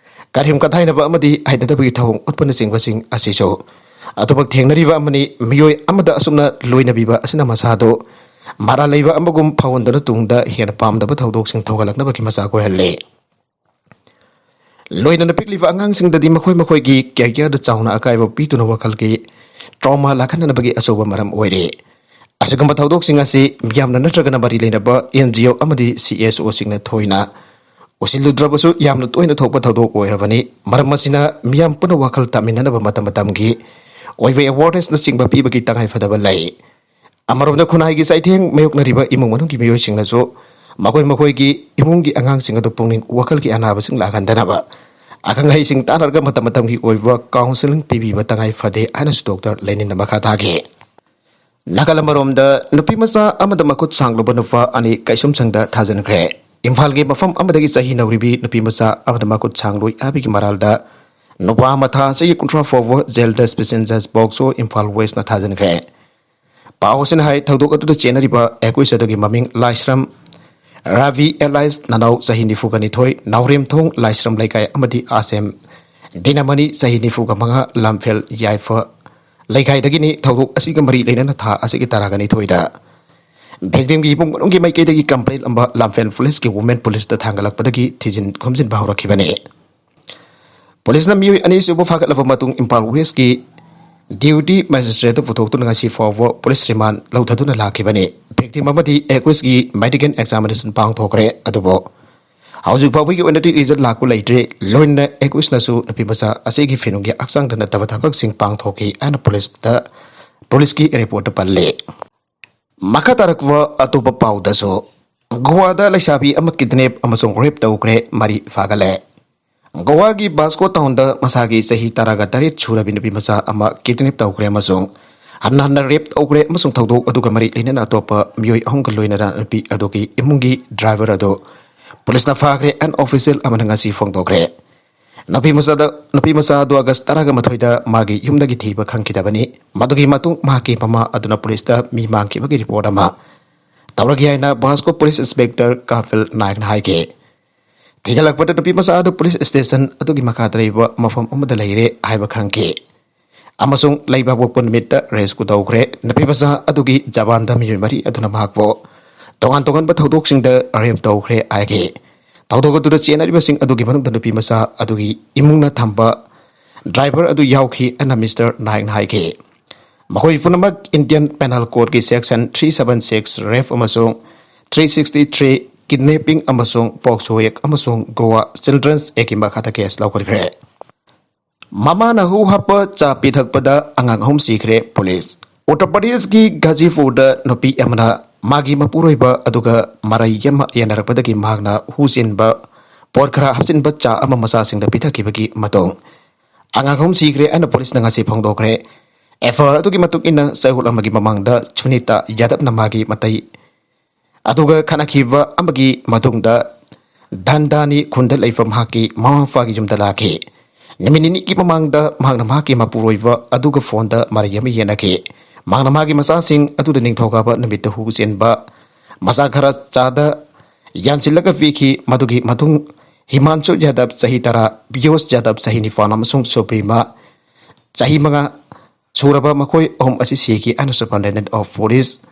ꯀꯔꯦꯝ ꯀꯊꯥꯏꯅꯕ ꯑꯃꯗꯤ ꯍꯩꯅꯗꯕꯒꯤ ꯊꯧꯑꯣꯡ ꯎꯠꯄꯅꯆꯤꯡꯕꯁꯤꯡ ꯑꯁꯤꯁꯨ ꯑꯗꯨꯃꯛ ꯊꯦꯡꯅꯔꯤꯕ ꯑꯃꯅꯤ꯫ ꯃꯤꯑꯣꯏ ꯑꯃꯗ ꯑꯁꯨꯝꯅ ꯂꯣꯏꯅꯕꯤꯕ ꯑꯁꯤꯅ ꯃꯁꯥꯗꯨ ꯃꯔꯥꯜ ꯂꯩꯕ ꯑꯃꯒꯨꯝ ꯐꯥꯎꯍꯟꯗꯨꯅ ꯇꯨꯡꯗ ꯍꯦꯟꯅ ꯄꯥꯝꯗꯕ ꯊꯧꯗꯣꯛꯁꯤꯡ ꯊꯣꯛꯍꯜꯂꯛꯅꯕꯒꯤ ꯃꯆꯥꯛ ꯑꯣꯏꯍꯜꯂꯤ꯫ ꯂꯣꯏꯅꯅ ꯄꯤꯛꯂꯤꯕ ꯑꯉꯥꯡꯁꯤꯡꯗꯗꯤ ꯃꯈꯣꯏꯒꯤ ꯀꯦꯔꯤꯌꯔꯗ ꯆꯥꯎꯅ ꯑꯀꯥꯏꯕ ꯄꯤꯗꯨꯅ ꯋꯥꯈꯜꯒꯤ ꯇ꯭ꯔꯣꯃꯥ ꯂꯥꯛꯍꯟꯅꯕꯒꯤ ꯑꯆꯧꯕ ꯃꯔꯝ ꯑꯣꯏꯔꯤ꯫ ꯑꯁꯤꯒꯨꯝꯕ ꯊꯧꯗꯣꯛꯁꯤꯡ ꯑꯁꯤ ꯃꯤꯌꯥꯝꯅ ꯅꯠꯇ꯭ꯔꯒꯅ ꯃꯔꯤ ꯂꯩꯅꯕ NGO ꯑꯃꯗꯤ CSOꯁꯤꯡꯅ ꯊꯣꯏꯅ ꯎꯁꯤꯜꯂꯨꯗ꯭ꯔꯕꯁꯨ ꯌꯥꯝꯅ ꯇꯣꯏꯅ ꯊꯣꯛꯄ ꯊꯧꯗꯣꯛ ꯑꯣꯏꯔꯕꯅꯤ꯫ ꯃꯔꯝ ꯑꯁꯤꯅ ꯃꯤꯌꯥꯝ ꯄꯨꯟꯅ ꯋꯥꯈꯜ ꯇꯥꯃꯤꯟꯅꯅꯕ ꯃꯇꯝꯒꯤ ꯑꯣꯏꯕ ꯑꯦꯋꯥꯔꯅꯦꯁꯅꯆꯤꯡꯕ ꯄꯤꯕꯒꯤ ꯇꯉꯥꯏꯐꯗꯕ ꯂꯩ꯫ ꯑꯃꯔꯣꯝꯗ ꯈꯨꯟꯅꯥꯏꯒꯤ ꯆꯩꯊꯦꯡ ꯃꯥꯌꯣꯛꯅꯔꯤꯕ ꯏꯃꯨꯡ ꯃꯅꯨꯡꯒꯤ ꯃꯤꯑꯣꯏꯁꯤꯡꯅꯁꯨ ꯃꯈꯣꯏꯒꯤ ꯏꯃꯨꯡꯒꯤ ꯑꯉꯥꯡꯁꯤꯡ ꯑꯗꯨ ꯄꯨꯛꯅꯤꯡ ꯋꯥꯈꯜꯒꯤ ꯑꯅꯥꯕꯁꯤꯡ ꯂꯥꯛꯍꯟꯗꯅꯕ ꯑꯈꯪ ꯑꯍꯩꯁꯤꯡ ꯇꯥꯟꯅꯔꯒ ꯃꯇꯝꯒꯤ ꯑꯣꯏꯕ ꯀꯥꯎꯟꯁꯤꯂꯤꯡ ꯄꯤꯕꯤꯕ ꯇꯉꯥꯏ ꯐꯗꯦ ꯍꯥꯏꯅꯁꯨ ꯗꯣꯛꯇꯔ ꯂꯦꯅꯤꯟꯅ ꯃꯈꯥ ꯊꯥꯈꯤ꯫ ꯅꯥꯀꯜ ꯑꯃꯔꯣꯝꯗ ꯅꯨꯄꯤꯃꯆꯥ ꯑꯃꯗ ꯃꯈꯨꯠ ꯁꯥꯡꯂꯨꯕ ꯅꯨꯄꯥ ꯑꯅꯤ ꯀꯩꯁꯨꯝꯁꯪꯗ ꯊꯥꯖꯤꯟꯈ꯭ꯔꯦ꯫ ꯏꯝꯐꯥꯜꯒꯤ ꯃꯐꯝ ꯑꯃꯗꯒꯤ ꯆꯍꯤ ꯅꯧꯔꯤꯕꯤ ꯅꯨꯄꯤꯃꯆꯥ ꯑꯃꯗ ꯃꯈꯨꯠ ꯁꯥꯡꯂꯣꯏ ꯍꯥꯏꯕꯒꯤ ꯃꯔꯥꯜꯗ ꯅꯨꯄꯥ ꯑꯃ ꯆꯍꯤ 30 ꯐꯥꯎꯕ ꯖꯦꯜꯗ ꯁ꯭ꯄꯦꯁꯤꯑꯦꯜ ꯖꯖ ꯄꯣꯛꯁꯣ ꯏꯝꯐꯥꯜ ꯋꯦꯁꯅ ꯊꯥꯖꯤꯟꯈ꯭ꯔꯦ꯫ ꯄꯥꯎ ꯑꯁꯤꯅ ꯍꯥꯏ ꯊꯧꯗꯣꯛ ꯑꯗꯨꯗ ꯆꯦꯟꯅꯔꯤꯕ ꯑꯦꯀ꯭ꯋꯤꯁ ꯑꯗꯨꯒꯤ ꯃꯃꯤꯡ ꯂꯥꯏꯁ꯭ꯔꯝ ꯔꯥꯕꯤ ꯑꯦꯂꯥꯏꯁ ꯅꯅꯥꯎ ꯆꯍꯤ 92, ꯅꯥꯎꯔꯦꯝꯊꯣꯡ ꯂꯥꯏꯁ꯭ꯔꯝ ꯂꯩꯀꯥꯏ ꯑꯃꯗꯤ ꯑꯥꯁꯦꯝ ꯗꯤꯅꯃꯅꯤ ꯆꯍꯤ 95, ꯂꯝꯐꯦꯜ ꯌꯥꯏꯐ ꯂꯩꯀꯥꯏꯗꯒꯤꯅꯤ꯫ ꯊꯧꯗꯣꯛ ꯑꯁꯤꯒ ꯃꯔꯤ ꯂꯩꯅꯅ ꯊꯥ ꯑꯁꯤꯒꯤ 12ꯗ ꯚꯤꯛꯇꯤꯝꯒꯤ ꯏꯃꯨꯡ ꯃꯅꯨꯡꯒꯤ ꯃꯥꯏꯀꯩꯗꯒꯤ ꯀꯝꯄ꯭ꯂꯦꯟ ꯑꯃ ꯂꯝꯐꯦꯜ ꯄꯨꯂꯤꯁꯀꯤ ꯋꯨꯃꯦꯟ ꯄꯨꯂꯤꯁꯇ ꯊꯥꯡꯒꯠꯂꯛꯄꯗꯒꯤ ꯊꯤꯖꯤꯟ ꯈꯣꯝꯖꯤꯟꯕ ꯍꯧꯔꯛꯈꯤꯕꯅꯤ꯫ ꯄꯨꯂꯤꯁꯅ ꯃꯤꯑꯣꯏ ꯑꯅꯤꯁꯤꯕꯨ ꯐꯥꯒꯠꯂꯕ ꯃꯇꯨꯡ ꯏꯝꯐꯥꯜ ꯋꯦꯁꯀꯤ ꯗ꯭ꯌꯨꯇꯤ ꯃꯦꯖꯤꯁꯇ꯭ꯔꯦꯠꯇ ꯄꯨꯊꯣꯛꯇꯨꯅ ꯉꯁꯤ ꯐꯥꯎꯕ ꯄꯨꯂꯤꯁ ꯔꯤꯃꯥꯟ ꯂꯧꯊꯗꯨꯅ ꯂꯥꯛꯈꯤꯕꯅꯤ꯫ ꯚꯤꯛꯇꯤꯝ ꯑꯃꯗꯤ ꯑꯦꯀ꯭ꯋꯤꯁꯀꯤ ꯃꯦꯗꯤꯀꯦꯜ ꯑꯦꯛꯖꯥꯃꯤꯅꯦꯁꯟ ꯄꯥꯡꯊꯣꯛꯈ꯭ꯔꯦ, ꯑꯗꯨꯕꯨ ꯍꯧꯖꯤꯛ ꯐꯥꯎꯕꯒꯤ ꯑꯣꯏꯅꯗꯤ ꯔꯤꯖꯜ ꯂꯥꯛꯄ ꯂꯩꯇ꯭ꯔꯤ꯫ ꯂꯣꯏꯅꯅ ꯑꯦꯀ꯭ꯋꯤꯁꯅꯁꯨ ꯅꯨꯄꯤꯃꯆꯥ ꯑꯁꯤꯒꯤ ꯐꯤꯅꯨꯡꯒꯤ ꯍꯛꯆꯥꯡꯗ ꯅꯠꯇꯕ ꯊꯕꯛꯁꯤꯡ ꯄꯥꯡꯊꯣꯛꯈꯤ ꯍꯥꯏꯅ ꯄꯨꯂꯤꯁꯀꯤ ꯔꯤꯄꯣꯔꯠꯇ ꯄꯜꯂꯤ꯫ ꯃꯈꯥ ꯇꯥꯔꯛꯄ ꯑꯇꯣꯞꯄ ꯄꯥꯎꯗꯁꯨ ꯒꯣꯋꯥꯗ ꯂꯩꯁꯥꯕꯤ ꯑꯃ ꯀꯤꯗꯅꯦꯞ ꯑꯃꯁꯨꯡ ꯔꯦꯞ ꯇꯧꯈ꯭ꯔꯦ, ꯃꯔꯤ ꯐꯥꯒꯠꯂꯦ꯫ ꯒꯣꯋꯥꯒꯤ ꯕꯥꯁꯀꯣ ꯇꯥꯎꯟꯗ ꯃꯁꯥꯒꯤ ꯆꯍꯤ 18 ꯁꯨꯔꯕꯤ ꯅꯨꯄꯤꯃꯆꯥ ꯑꯃ ꯀꯤꯗꯅꯦꯞ ꯇꯧꯈ꯭ꯔꯦ ꯑꯃꯁꯨꯡ ꯍꯟꯅ ꯔꯦꯞ ꯇꯧꯈ꯭ꯔꯦ ꯑꯃꯁꯨꯡ ꯊꯧꯗꯣꯛ ꯑꯗꯨꯒ ꯃꯔꯤ ꯂꯩꯅꯅ ꯑꯇꯣꯞꯄ ꯃꯤꯑꯣꯏ 3ꯒ ꯂꯣꯏꯅꯅ ꯅꯨꯄꯤ ꯑꯗꯨꯒꯤ ꯏꯃꯨꯡꯒꯤ ꯗ꯭ꯔꯥꯏꯚꯔ ꯑꯗꯨ ꯄꯨꯂꯤꯁꯅ ꯐꯥꯈ꯭ꯔꯦ ꯍꯥꯏꯅ ꯑꯣꯐꯤꯁꯤꯌꯦꯜ ꯑꯃꯅ ꯉꯁꯤ ꯐꯣꯡꯗꯣꯛꯈ꯭ꯔꯦ꯫ ꯅꯨꯄꯤꯃꯆꯥ ꯑꯗꯨ ꯑꯒꯁꯠ 18ꯗ ꯃꯥꯒꯤ ꯌꯨꯝꯗꯒꯤ ꯊꯤꯕ ꯈꯪꯈꯤꯗꯕꯅꯤ꯫ ꯃꯗꯨꯒꯤ ꯃꯇꯨꯡ ꯃꯍꯥꯛꯀꯤ ꯃꯃꯥ ꯑꯗꯨꯅ ꯄꯨꯂꯤꯁꯇ ꯃꯤ ꯃꯥꯡꯈꯤꯕꯒꯤ ꯔꯤꯄꯣꯔꯠ ꯑꯃ ꯇꯧꯔꯒꯦ ꯍꯥꯏꯅ ꯕꯥꯁꯀꯣ ꯄꯨꯂꯤꯁ ꯏꯟꯁꯄꯦꯛꯇꯔ ꯀꯥꯐꯤꯜ ꯅꯥꯏꯛꯅ ꯍꯥꯏꯈꯤ꯫ ꯊꯤꯒꯠꯂꯛꯄꯗ ꯅꯨꯄꯤꯃꯆꯥ ꯑꯗꯨ ꯄꯨꯂꯤꯁ ꯁ꯭ꯇꯦꯁꯟ ꯑꯗꯨꯒꯤ ꯃꯈꯥꯗ ꯂꯩꯕ ꯃꯐꯝ ꯑꯃꯗ ꯂꯩꯔꯦ ꯍꯥꯏꯕ ꯈꯪꯈꯤ ꯑꯃꯁꯨꯡ ꯂꯩꯕꯥꯛꯄꯣꯛꯄ ꯅꯨꯃꯤꯠꯇ ꯔꯦꯁꯀꯨ ꯇꯧꯈ꯭ꯔꯦ꯫ ꯅꯨꯄꯤꯃꯆꯥ ꯑꯗꯨꯒꯤ ꯖꯕꯥꯟꯗ ꯃꯤꯑꯣꯏ 4 ꯑꯗꯨꯅ ꯃꯍꯥꯛꯄꯨ ꯇꯣꯉꯥꯟ ꯇꯣꯉꯥꯟꯕ ꯊꯧꯗꯣꯛꯁꯤꯡꯗ ꯔꯦꯞ ꯇꯧꯈ꯭ꯔꯦ ꯍꯥꯏꯈꯤ꯫ ꯊꯧꯗꯣꯛ ꯑꯗꯨꯗ ꯆꯦꯟꯅꯔꯤꯕꯁꯤꯡ ꯑꯗꯨꯒꯤ ꯃꯅꯨꯡꯗ ꯅꯨꯄꯤꯃꯆꯥ ꯑꯗꯨꯒꯤ ꯏꯃꯨꯡꯅ ꯊꯝꯕ ꯗ꯭ꯔꯥꯏꯚꯔ ꯑꯗꯨ ꯌꯥꯎꯈꯤ ꯍꯥꯏꯅ ꯃꯤꯁꯇꯔ ꯅꯥꯏꯛꯅ ꯍꯥꯏꯈꯤ꯫ ꯃꯈꯣꯏ ꯄꯨꯝꯅꯃꯛ ꯏꯟꯗꯤꯌꯟ ꯄꯦꯅꯜ ꯀꯣꯗꯀꯤ ꯁꯦꯛꯁꯟ 376 ꯔꯦꯞ ꯑꯃꯁꯨꯡ 363 ꯀꯤꯗꯅꯦꯄꯤꯡ ꯑꯃꯁꯨꯡ ꯄꯣꯛꯁꯣ ꯑꯦꯛ ꯑꯃꯁꯨꯡ ꯒꯣꯋꯥ ꯆꯤꯜꯗ꯭ꯔꯟꯁ ꯑꯦꯛꯀꯤ ꯃꯈꯥꯗ ꯀꯦꯁ ꯂꯧꯈꯠꯈ꯭ꯔꯦ꯫ ꯃꯃꯥꯅ ꯍꯨ ꯍꯥꯞꯄ ꯆꯥ ꯄꯤꯊꯛꯄꯗ ꯑꯉꯥꯡ 3 ꯁꯤꯈ꯭ꯔꯦ, ꯄꯨꯂꯤꯁ꯫ ꯎꯠꯇꯔ ꯄ꯭ꯔꯗꯦꯁꯀꯤ ꯒꯥꯖꯤꯄꯨꯔꯗ ꯅꯨꯄꯤ ꯑꯃꯅ ꯃꯥꯒꯤ ꯃꯄꯨꯔꯣꯏꯕ ꯑꯗꯨꯒ ꯃꯔꯩ ꯑꯃ ꯌꯦꯟꯅꯔꯛꯄꯗꯒꯤ ꯃꯍꯥꯛꯅ ꯍꯨ ꯆꯦꯟꯕ ꯄꯣꯠ ꯈꯔ ꯍꯥꯞꯆꯤꯟꯕ ꯆꯥ ꯑꯃ ꯃꯆꯥꯁꯤꯡꯗ ꯄꯤꯊꯛꯈꯤꯕꯒꯤ ꯃꯇꯨꯡ ꯑꯉꯥꯡ 3 ꯁꯤꯈ꯭ꯔꯦ ꯍꯥꯏꯅ ꯄꯨꯂꯤꯁꯅ ꯉꯁꯤ ꯐꯣꯡꯗꯣꯛꯈ꯭ꯔꯦ꯫ ꯑꯦꯐꯑꯥꯏꯑꯥꯔ ꯑꯗꯨꯒꯤ ꯃꯇꯨꯡ ꯏꯟꯅ ꯆꯌꯣꯜ ꯑꯃꯒꯤ ꯃꯃꯥꯡꯗ ꯁꯨꯅꯤꯇꯥ ꯌꯥꯗꯕꯅ ꯃꯥꯒꯤ ꯃꯇꯩ ꯑꯗꯨꯒ ꯈꯠꯅꯈꯤꯕ ꯑꯃꯒꯤ ꯃꯇꯨꯡꯗ ꯙꯟꯗꯥꯅꯤ ꯈꯨꯟꯗ ꯂꯩꯕ ꯃꯍꯥꯛꯀꯤ ꯃꯃꯥ ꯃꯄꯥꯒꯤ ꯌꯨꯝꯗ ꯂꯥꯛꯈꯤ꯫ ꯅꯨꯃꯤꯠ 2ꯒꯤ ꯃꯃꯥꯡꯗ ꯃꯍꯥꯛꯅ ꯃꯍꯥꯛꯀꯤ ꯃꯄꯨꯔꯣꯏꯕ ꯑꯗꯨꯒ ꯐꯣꯟꯗ ꯃꯔꯩ ꯑꯃ ꯌꯦꯟꯅꯈꯤ꯫ ꯃꯍꯥꯛꯅ ꯃꯥꯒꯤ ꯃꯆꯥꯁꯤꯡ ꯑꯗꯨꯗ ꯅꯤꯡꯊꯧꯀꯥꯕ ꯅꯨꯃꯤꯠꯇ ꯍꯨ ꯆꯦꯟꯕ ꯃꯆꯥ ꯈꯔ ꯆꯥꯗ ꯌꯥꯟꯁꯤꯜꯂꯒ ꯄꯤꯈꯤ꯫ ꯃꯗꯨꯒꯤ ꯃꯇꯨꯡ ꯍꯤꯃꯥꯟꯁꯨ ꯌꯥꯗꯕ ꯆꯍꯤ 10, ꯄꯤꯌꯨꯁ ꯌꯥꯗꯕ ꯆꯍꯤ 9 ꯑꯃꯁꯨꯡ ꯁꯨꯄ꯭ꯔꯤꯃꯥ ꯆꯍꯤ 5 ꯁꯨꯔꯕ ꯃꯈꯣꯏ 3 ꯑꯁꯤ ꯁꯤꯈꯤ ꯍꯥꯏꯅ ꯁꯨꯄꯔꯤꯟꯇꯦꯟꯗꯦꯟꯠ ꯑꯣꯐ ꯄꯨꯂꯤꯁ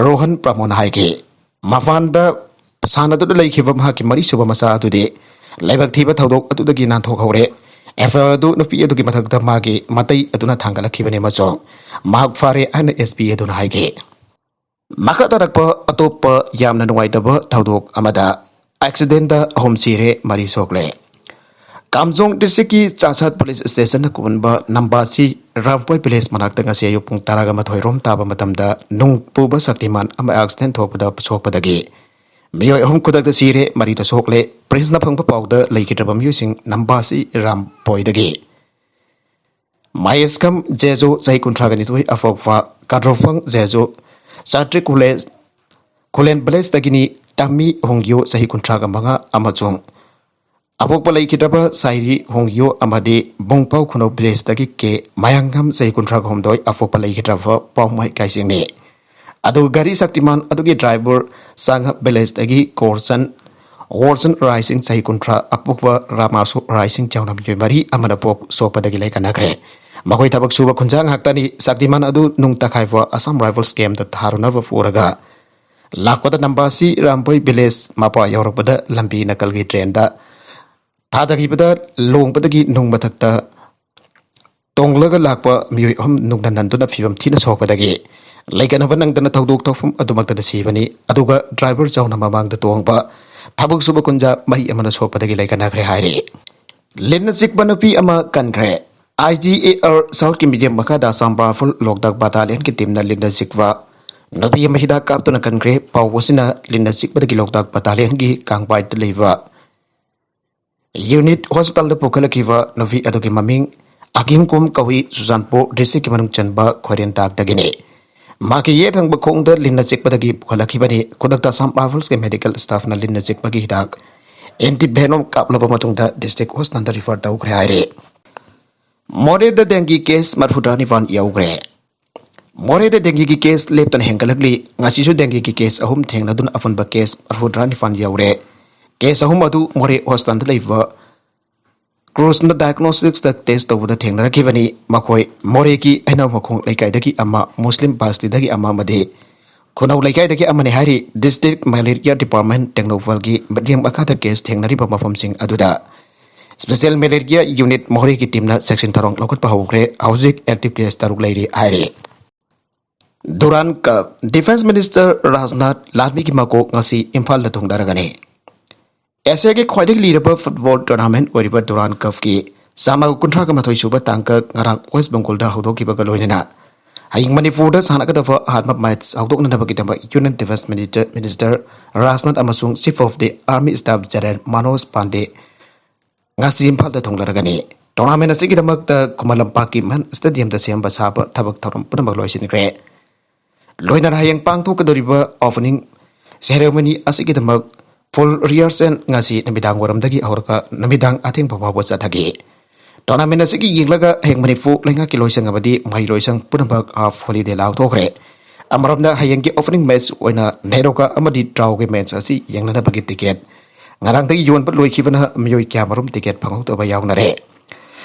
ꯔꯣꯍꯟ ꯄ꯭ꯔꯃꯣꯅ ꯍꯥꯏꯈꯤ꯫ ꯃꯄꯥꯟꯗ ꯁꯥꯟꯅꯗꯨꯅ ꯂꯩꯈꯤꯕ ꯃꯍꯥꯛꯀꯤ 4ꯁꯨꯕ ꯃꯆꯥ ꯑꯗꯨꯗꯤ ꯂꯥꯏꯕꯛ ꯊꯤꯕ ꯊꯧꯗꯣꯛ ꯑꯗꯨꯗꯒꯤ ꯅꯥꯟꯊꯣꯛꯍꯧꯔꯦ꯫ ꯑꯦꯐꯑꯥꯏꯑꯥꯔ ꯑꯗꯨ ꯅꯨꯄꯤ ꯑꯗꯨꯒꯤ ꯃꯊꯛꯇ ꯃꯥꯒꯤ ꯃꯇꯩ ꯑꯗꯨꯅ ꯊꯥꯡꯒꯠꯂꯛꯈꯤꯕꯅꯤ ꯑꯃꯁꯨꯡ ꯃꯍꯥꯛ ꯐꯥꯔꯦ ꯍꯥꯏꯅ SP ꯑꯗꯨꯅ ꯍꯥꯏꯈꯤ꯫ ꯃꯈꯥ ꯇꯥꯔꯛꯄ ꯑꯇꯣꯞꯄ ꯌꯥꯝꯅ ꯅꯨꯡꯉꯥꯏꯇꯕ ꯊꯧꯗꯣꯛ ꯑꯃꯗ ꯑꯦꯛꯁꯤꯗꯦꯟꯠꯗ 3 ꯁꯤꯔꯦ, 4 ꯁꯣꯛꯂꯦ꯫ Kamjong district ki Chasat police station na kunba nambasi Rampoi police manak tanga se yupung taraga mathoi rom taba matamda nung puba saktiman ama accident thopada chokpada ge miyoi hum kudak da sire mari da sokle prince na phangpa pawda leikitraba musing nambasi Rampoi dage Mayeskam Jejo Zai Kuntragani Tui Afokfa Kadrofang Jejo Satri Kulen Blaze Dagini Tami Hongyo Sahi Kuntraga Manga Amazong Apok palai kitaba Sairi Hongyo Amade Bongpau Kuno Blaze Dagi Ke Mayangam Sahi Kuntraga Homdoi Apok palai kitaba Paumai Kaising Ne Adu Gari Saktiman Adugi driver Sangha Blaze Dagi Korsan Warson Rising Sahi Kuntra Apokwa Ramasu Rising Chaunam Yumari Amanapok Sopa Dagi Kanakre Makoi tabak suba kunjang haktani Saktiman adu nung takhaiwa Assam Rivals game da tharunarwa furaga Lakwata nambasi Rampoi village mapa yaurapada lampi nakalgi train da thadagibada longpadagi nung mathakta tonglaga lakpa miyoi nung nanduna fibam thina sokpadagi laikanaba nangdana tawdok tawfum adumakta sibani aduga driver chauna mamangda tongba thabak suba kunja mahi amana sokpadagi laikanakre haire lenna sikba nupi ama kankre IGAR South Medium Makada Sambraful Lokdak Battalion ki team na Linda Sikwa Nabi Mahida Captain Kankre Pawasina Linda Sikba ki Lokdak Battalion ki Kangpai Deliver Unit Hospital de Pokala Kiva Navi Adoki Maming Akim Kum Kawi Susanpo District Manung Chanba Korean Tak Dagine Maki Yetang Bakong da Linda Sikba ki Pokala Kibani Kodakta Sambraful ke medical staff na Linda Sikba ki Hidak Enti Benom Kapla Pamatung da District Hospital refer da Ukre More the dengue case marfudani van yaugre. More the dengue case leptan hengalagli ngasisu dengue case ahum thengna dun afan ba case marfudani van yaugre. Case ahum adu more hostand leiva. Cross na diagnostics the test over the thengna kibani makoi more ki aina makong laikai daki ama Muslim basti daki ama made. Kunau laikai daki ama hari district malaria department technology medium akata case thengna riba mafam sing aduda. Special Malaria Unit Mohri ki team na section tarong lokot pahawkre housing active case taruk lairi aire. Duran Cup Defense Minister Rajnath Ladmi ki makok ngasi Imphal la thongdaragane. Asia ke khwaidik leaderba football tournament oriba Duran Cup ki samal kunthra ka mathoi suba tangka ngarang West Bengal da hawdok ki baga loinena. Haying Manipur da sana ka dafa hatma match hawdok na bagi tamba Union Defense Minister Rajnath amasung Chief of the Army Staff General Manoj Pandey ngasi Imphal da thonglaragani tournament asigi damak da Kumalampak ki man stadium da siam basaba thabak thorom punamak loisin kre loinar hayang pangthok kadoriba opening ceremony asigi damak full rehearsal ngasi namidang waram dagi aurka namidang athing babawa chathagi tournament asigi yinglaga heng manifu lenga ki loisang abadi mai loisang punamak half holiday law thokre amaramda hayang ki opening match oina neroka amadi draw ki match asi yengna bagi ticket ngarang tagi yuan pat loi khibana miyoi kya marum ticket phangau to ba yauna re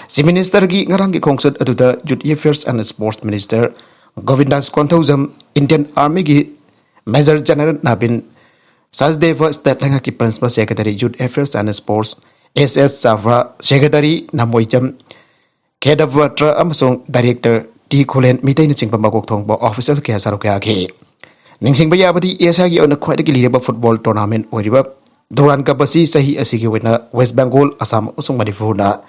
si minister gi ngarang gi khongsat aduda Youth Affairs and Sports Minister Govindas Konthaujam Indian Army gi Major General Nabin Sasdeva State Langa ki Principal Secretary Youth Affairs and Sports SS Savra Secretary Namoijam Kedavatra amasong Director T Kholen mitai na chingpa magok thong ba official kya sarokya ge ningsing ba yabadi esa gi on khwaidagi liba football tournament oriba Duran Cup asi sahi asigi wena West Bengal Assam usung Manipur na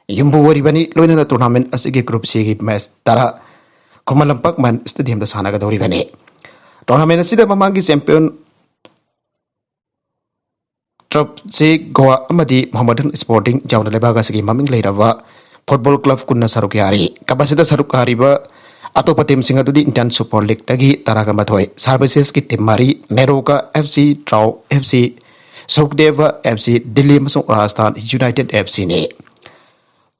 yumbu waribani loina na tournament asigi group C gi match tara Kumalampak man stadium da sana ga dori bani tournament asida mamangi champion Trop C Goa amadi Muhammadan Sporting jauna lebaga sigi maming leirawa football club kunna sarukyari kapasita sarukari ba atopa team singa dudi Indian Super League tagi taraga mathoi services ki team mari Neroka FC Trau FC Sukdeva FC Delhi masuk Rajasthan United FC ne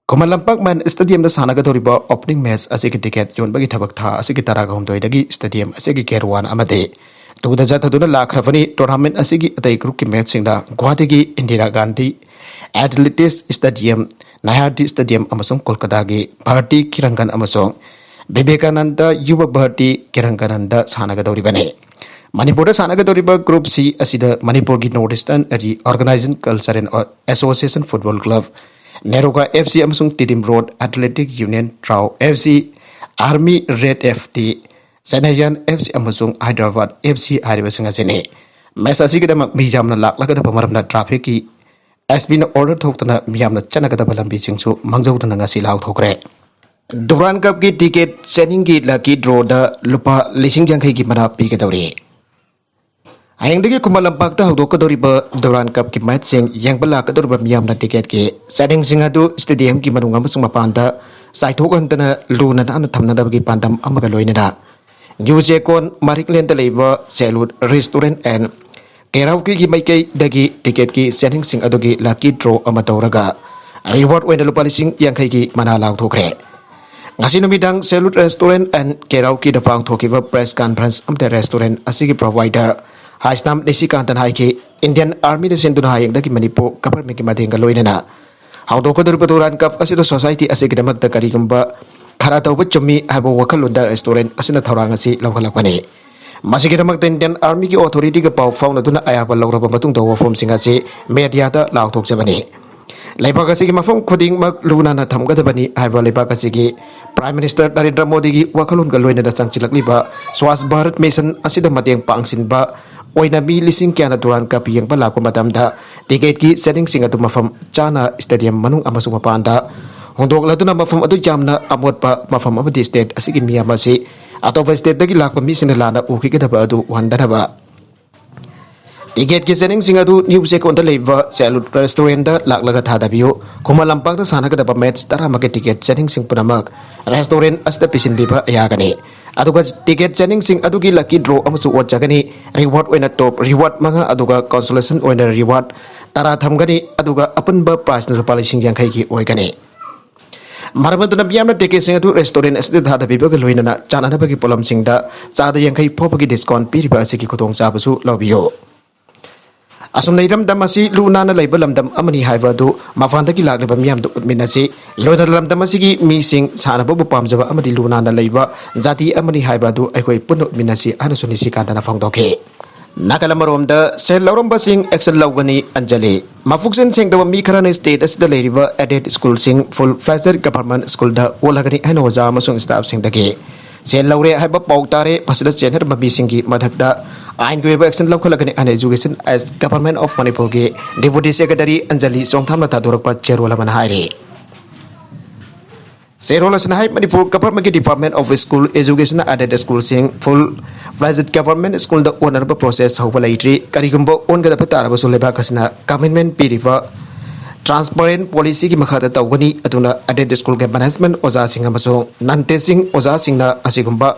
Kumalampak man stadium da sana ga doriba opening match asigi ticket yon bagi thabak tha asigi taraga homdoi dagi stadium asigi kerwan amade tuda jata duna lakhrafani tournament asigi atai group ki match singda Guwahati gi Indira Gandhi Athletics Stadium Nayati Stadium amasung Kolkata gi Bharti Kirangan amasung Vivekananda Yuva Bharti Kirangananda sana ga doriba ne Manipur sana ga doriba group C asida Manipur gi Northeastern Ari Organizing Culture and Association Football Club Neroka FC amasung Tidim Road Athletic Union Trau FC Army Red FT Senayan FC amasung Hyderabad FC hariba singa sene mesa si kada mi jamna lak laga da pamaramna traffic ki SB na order thokna miyamna chanagada lambi singsu mangjawdana ngasi lauthokre Duran Cup ki ticket selling ki lucky draw da lupa lising jangkai ki mana pi ke dawri Ayang digi kumalampak ta hudok kadori ba Duran Cup ki match sing yang bala kadori ba miyam na ticket ki setting singa du stadium ki manunga masung mapanda sai thokan tana luna na thamna da gi pandam amaga loina da New Jekon Mariklen da leba Salute Restaurant and Karaoke ki maikai dagi ticket ki setting sing adogi lucky draw amatauraga reward wena lupa lising yang kai ki mana law thokre Ngasi numidang Salute Restaurant and Karaoke da pang thokiwa press conference amte restaurant asigi provider Haisnam Desi Kantan Haiki Indian Army de Senduna Hayang dagi Manipur government ki madinga loinana Haudo ko Duran Cup asida society asigi damak da karigamba khara tawba chumi habo wakalunda restaurant asina thorang asi lawhalakani Masigi damak da Indian Army ki authority ga pau fauna duna ayaba lawraba matung da wafom singa si media da law thok jabani Lepak asigi mafam khuding mak luna na thamga dabani haiba lepak asigi Prime Minister Narendra Modi gi wakalun ga loina da sangchilakliba Swast Bharat Mission asida mateng pangsin ba oina mi lising kya na Duran Cup yang bala ko madamda ticket ki setting singa tu mafam chana stadium manung amasung mapanda hondok laduna mafam adu jamna amot pa mafam amadi state asigi miyama si atopa state dagi lakpa mi sinalana uki kita ba adu wandana ba Ticket ki setting singa tu new se konta leba Salute Restaurant da laklaga thada biyo kuma lampak da sana kada ba match tara make ticket setting sing punamak restaurant asta pisin biba ayagani aduga ticket setting sing adugi lucky draw amusu wajagani reward oina top reward manga aduga consolation oina reward tara thamgani aduga apan ba prize na rupa lising yang kai ki oigani Marabantuna biyamna ticket sing adu restaurant asta thada biba ga loina na chana na bagi polam sing da chada yang kai phobagi discount piriba asiki khutong chabasu lobiyo Asum nairam damasi luna na laiba lamdam amani haiba du mafanda ki lagleba miyam du utminasi loda lamdam asigi mi sing sana bobu pamjaba amadi luna na laiba jati amani haiba du aikoi punu utminasi ana sunisi kandana phangdoke Nakalamorom da sel lauramba sing excel lawgani Anjali mafuksen sing da mi kharana state as da leriba added school sing full fledged government school da olagani hano waja amasung staff sing dage Sel laure haiba pautare pasida chener mami singi madhakda Ain ko action lawkhalagani an education as government of Manipur ge deputy secretary Anjali Songthamna tadorakpa cherola man haire Serola sanahai Manipur government department of school education added school sing full fledged government school da owner process hoba laitri karigumbo on ga patara basuleba kasna commitment piriva transparent policy ki makhata tawgani aduna added school ge management oza singa maso non-teaching oza singna asigumba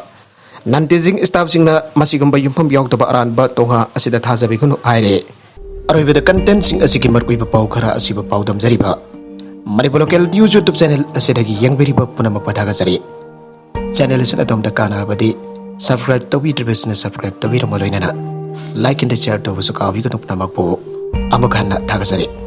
non-teaching staff singna masigumba yumpham yautaba aranba tonga asida thajabi kunu aire aroibeda content sing asiki markui ba pau khara asiba pau damjariba Manipur local news YouTube channel asidagi yangberiba punama pathaga jari channel asina tomda kanarabadi subscribe tobi business subscribe tobi ramaloina like and share to busuka wi kanu punama po amakhanna thaga jari